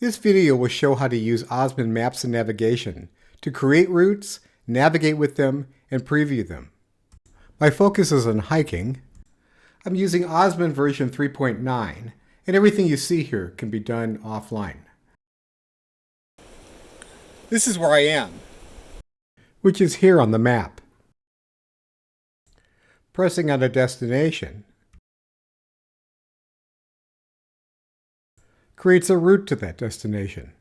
This video will show how to use OsmAnd Maps Navigation to create routes, navigate with them, and preview them. My focus is on hiking. I'm using OsmAnd version 3.9, and everything you see here can be done offline. This is where I am, which is here on the map. Pressing on a destination creates a route to that destination.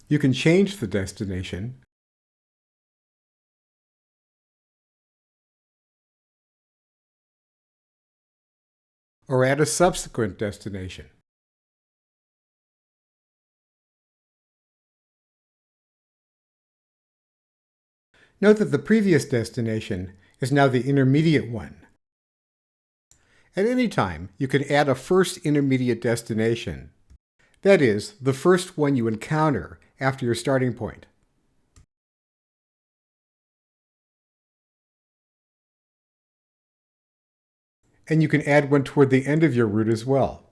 You can change the destination or add a subsequent destination. Note that the previous destination is now the intermediate one. At any time, you can add a first intermediate destination. That is, the first one you encounter after your starting point. And you can add one toward the end of your route as well.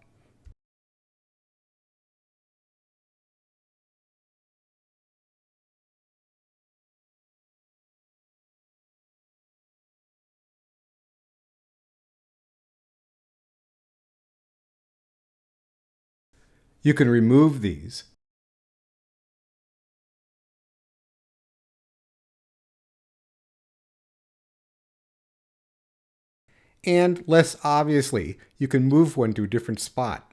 You can remove these. And less obviously, you can move one to a different spot.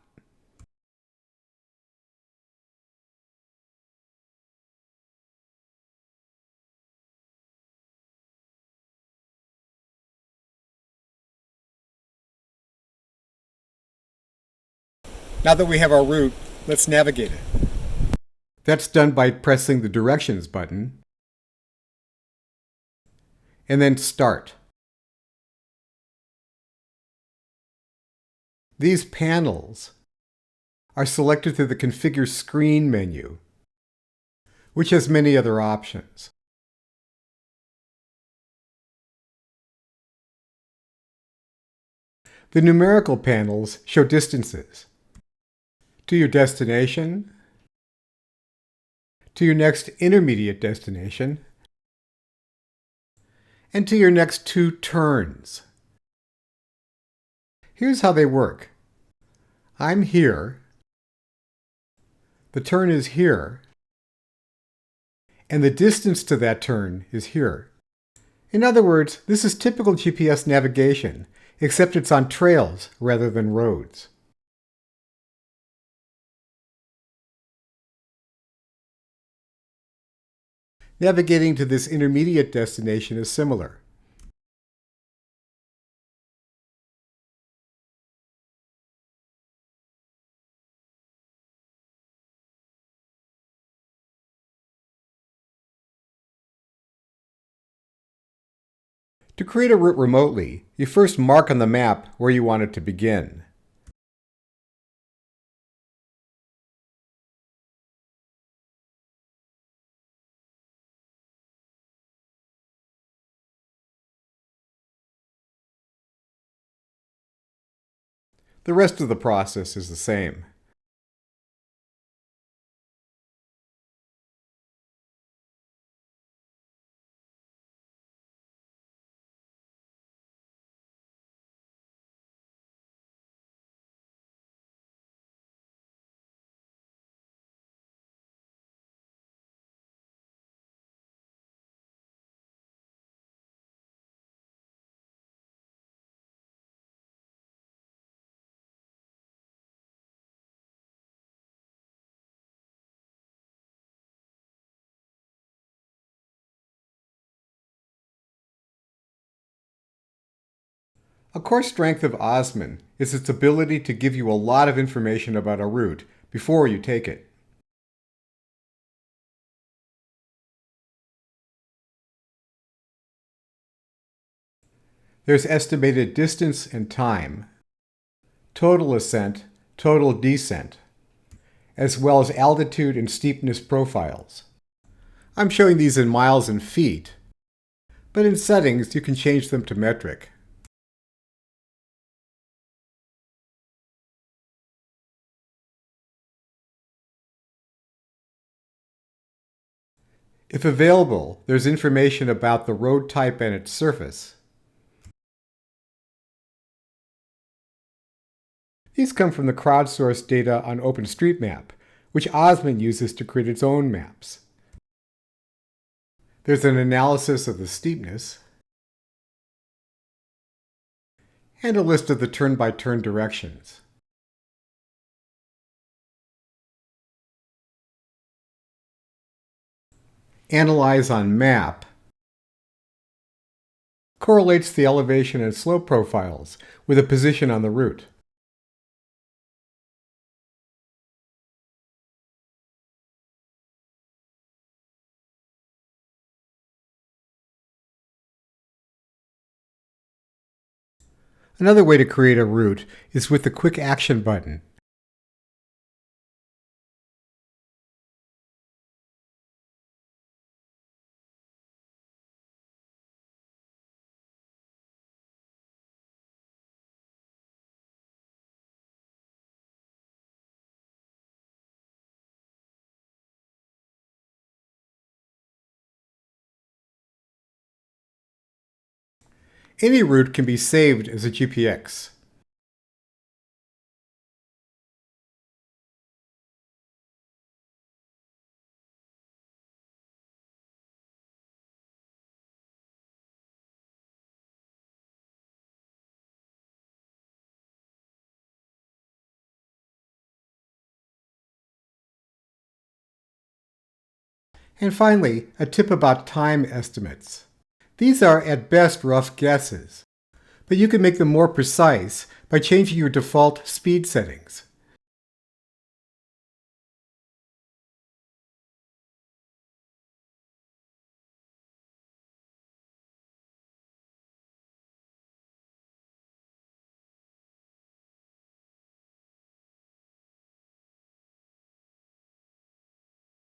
Now that we have our route, let's navigate it. That's done by pressing the Directions button and then Start. These panels are selected through the Configure Screen menu, which has many other options. The numerical panels show distances to your destination, to your next intermediate destination, and to your next 2 turns. Here's how they work. I'm here, the turn is here, and the distance to that turn is here. In other words, this is typical GPS navigation, except it's on trails rather than roads. Navigating to this intermediate destination is similar. To create a route remotely, you first mark on the map where you want it to begin. The rest of the process is the same. A core strength of OsmAnd is its ability to give you a lot of information about a route before you take it. There's estimated distance and time, total ascent, total descent, as well as altitude and steepness profiles. I'm showing these in miles and feet, but in settings you can change them to metric. If available, there's information about the road type and its surface. These come from the crowdsourced data on OpenStreetMap, which OsmAnd uses to create its own maps. There's an analysis of the steepness, and a list of the turn-by-turn directions. Analyze on Map correlates the elevation and slope profiles with a position on the route. Another way to create a route is with the Quick Action button. Any route can be saved as a GPX. And finally, a tip about time estimates. These are at best rough guesses, but you can make them more precise by changing your default speed settings.